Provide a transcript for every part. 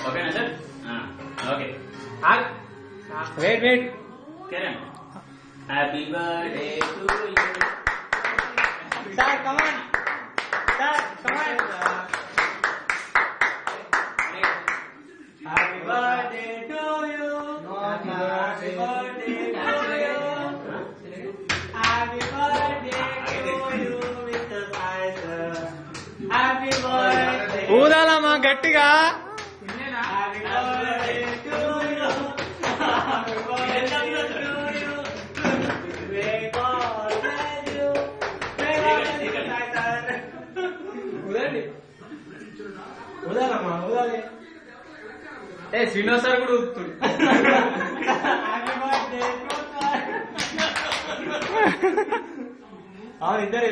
ఓకేనా sir? Okay. Wait wait happy birthday to you. Sir come on sir come on. Happy birthday to you. Happy birthday to you. Happy birthday to you mister Sai sir. Happy birthday. ఊదాలమ్మా గట్టిగా. Happy birthday to you. Happy birthday to you. May God bless you. May God bless you Sai sir. ఊదండి. ఊదాలమ్మా ఊదాలి. Srinivas sir కూడా ఊపుతుంది. Happy birthday to sir. అవును ఇద్దరు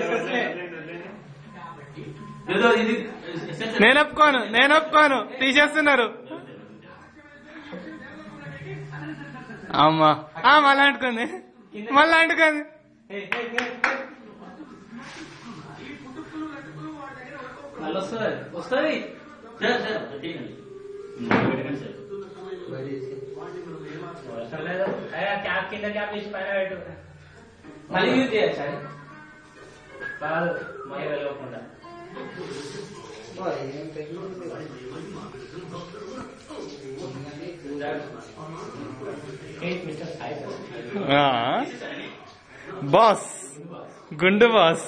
నేను ఒప్పుకోను తీసేస్తున్నారు. అమ్మా మళ్ళా అంటుకుంది వస్తుంది క్యాప్ కింద క్యాప్ తీసి పైన పెట్టు. మళ్ళీ యూజ్ చేయొచ్చు అది కాదు మళ్ళీ వెళ్ళకుండా. బాస్ గుండు బాస్.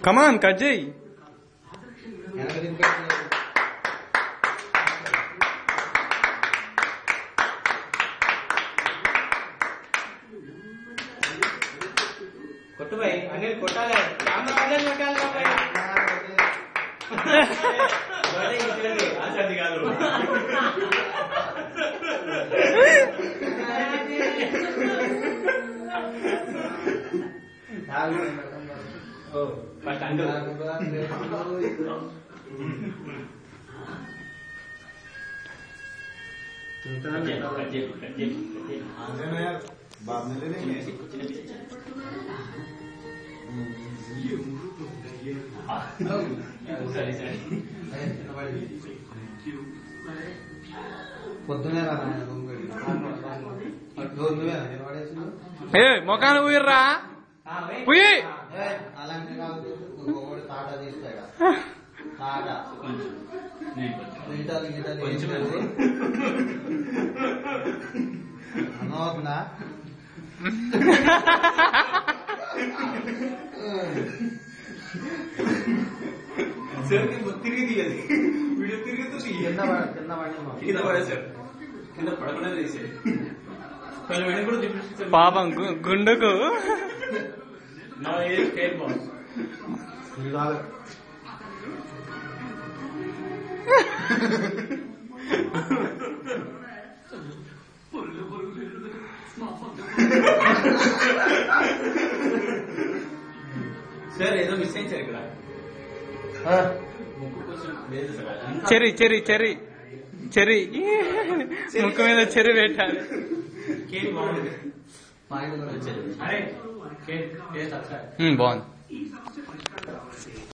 కమాన్ కట్ చేయి. కొట్టు భాయ్ అనిల్ కొట్టాలి. కొట్టాలి కాదు. ఫస్ట్ అండు మొఖాన్ని ఊయర్రా పుయ్యి. తిరిగి తీయాలి. వీడియో తిరుగుతుంది. కింద పడేసాడు. కింద పడకుండా తీసేది. కొంచెం వెనక కూడా చూపిస్తాడు పాపం గుండుకు. నా ఏజ్ కేర్ బాస్. సార్ ఏదో మిస్ అయింది సార్ ఇక్కడ. ముక్కు కొంచెం లేదు సార్. చెరి ముక్కు మీద చెరి పెట్టాలి. కేక్ బాగుంది. అరే కేక్ బాగుంది.